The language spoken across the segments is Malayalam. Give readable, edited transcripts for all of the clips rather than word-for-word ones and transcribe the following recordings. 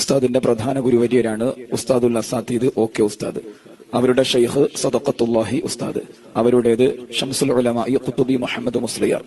ഉസ്താദിന്റെ പ്രധാന ഗുരുവര്യരാണ് ഉസ്താദുൽ അസാത്തീദ് ഓക്കെ ഉസ്താദ്. അവരുടെ ഷെയ്ഖ് സദഖത്തുല്ലാഹി ഉസ്താദ്. അവരുടേത് ഷംസുൽ ഉലമാ ഖുതുബി മുഹമ്മദ് മുസ്ലിയാർ.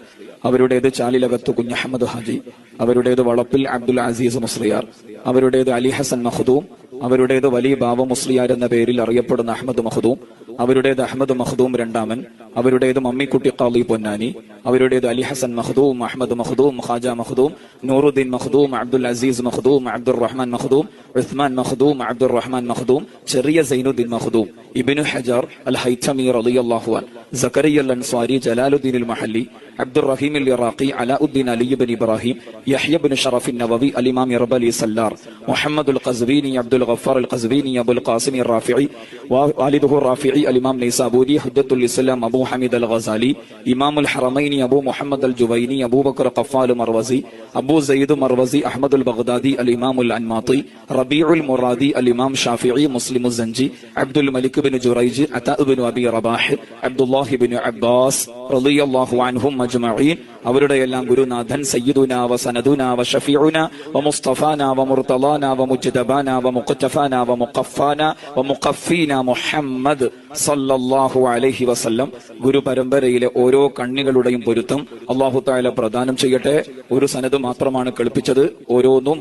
അവരുടേത് ചാലിലകത്ത് കുഞ്ഞഹമ്മദ് ഹാജി. അവരുടേത് വളപ്പിൽ അബ്ദുൽ അസീസ് മുസ്ലിയാർ. അവരുടേത് അലി ഹസൻ മഖ്ദൂം. അവരുടേത് വലിയ ബാബ മുസ്ലിയാർ എന്ന പേരിൽ അറിയപ്പെടുന്ന അഹമ്മദ് മഖ്ദൂം. അവരുടേത് അഹമ്മദ് മഖ്ദൂം രണ്ടാമൻ. അവരുടേത് മമ്മിക്കുട്ടി ഖാദി പൊന്നാനി. അവരുടേത് അലി ഹസൻ മഖ്ദൂം, അഹമ്മദ് മഖ്ദൂം, ഖാജ മഖ്ദൂം, നൂറുദ്ദീൻ മഖ്ദൂം, അബ്ദുൽ അസീസ് മഖ്ദൂം, അബ്ദുർ റഹ്മാൻ മഖ്ദൂം, ഉസ്മാൻ മഖ്ദൂം, അബ്ദുർ റഹ്മാൻ മഖ്ദൂം, ചെറിയ സൈനുദ്ദീൻ മഖ്ദൂം, ഇബ്നു ഹജർ അൽ ഹൈതമി റളിയല്ലാഹു അൻഹു, സക്കറിയ അൽ അൻസ്വാരി, ജലാലുദ്ദീൻ അൽ മഹല്ലി, അബ്ദുർ റഹീം അൽ ഇറാഖി, അലാഉദ്ദീൻ അലി ഇബ്നു ഇബ്രാഹിം, യഹ്യ ഇബ്നു ഷറഫ് അൻ നവവി, അൽ ഇമാം ഇർബലി സല്ലാർ, മുഹമ്മദ് അൽ ഖസ്വീനി, അബ്ദുൽ ഗഫാർ അൽ ഖസ്വീനി, അബുൽ ഖാസിം അൽ റാഫിഈ, വാലിദുഹു റാഫിഈ, അൽ ഇമാം നൈസാബൂരി, ഹുജ്ജത്തുൽ ഇസ്ലാം അബൂ ഹമീദ് അൽ ഗസാലി, ഇമാം അൽ ഹറമൈനി അബൂ മുഹമ്മദ് അൽ ജുവൈനി, അബൂബക്കർ ഖഫാൽ മർവസി, അബൂ സയ്യിദ് മർവസി, അഹ്മദ് അൽ ബഗ്ദാദി, അൽ ഇമാം അൽ അൻമാതി, റബീഉൽ മുറാദി, അൽ ഇമാം ഷാഫിഈ, മുസ്ലിം സഞ്ചി, അബ്ദുൽ മലിക് ഇബ്നു ജുറൈജ്, അതാ ഇബ്നു അബി റബാഹ്, അബ്ദുല്ലാഹി ഇബ്നു അബ്ബാസ് റളിയല്ലാഹു അൻഹും അജ്മഈൻ. അവരുടെ എല്ലാം ഗുരുനാഥൻ സയ്യിദുനാ വ സനദുനാ വ ഷഫീഉനാ വ മുസ്തഫാനാ വ മുർതളാനാ വ മുജ്തബാനാ വ മുഖ്തഫാനാ വ മുഖഫാനാ വ മുഖഫീനാ മുഹമ്മദ് സല്ലല്ലാഹു അലൈഹി വസല്ലം. ഗുരു പരമ്പരയിലെ ഓരോ കണ്ണികളുടെയും പൊരുത്തം അല്ലാഹു തആല പ്രദാനം ചെയ്യട്ടെ. ഒരു സനദ് മാത്രമാണ് കേൾപ്പിച്ചത്. ഓരോന്നും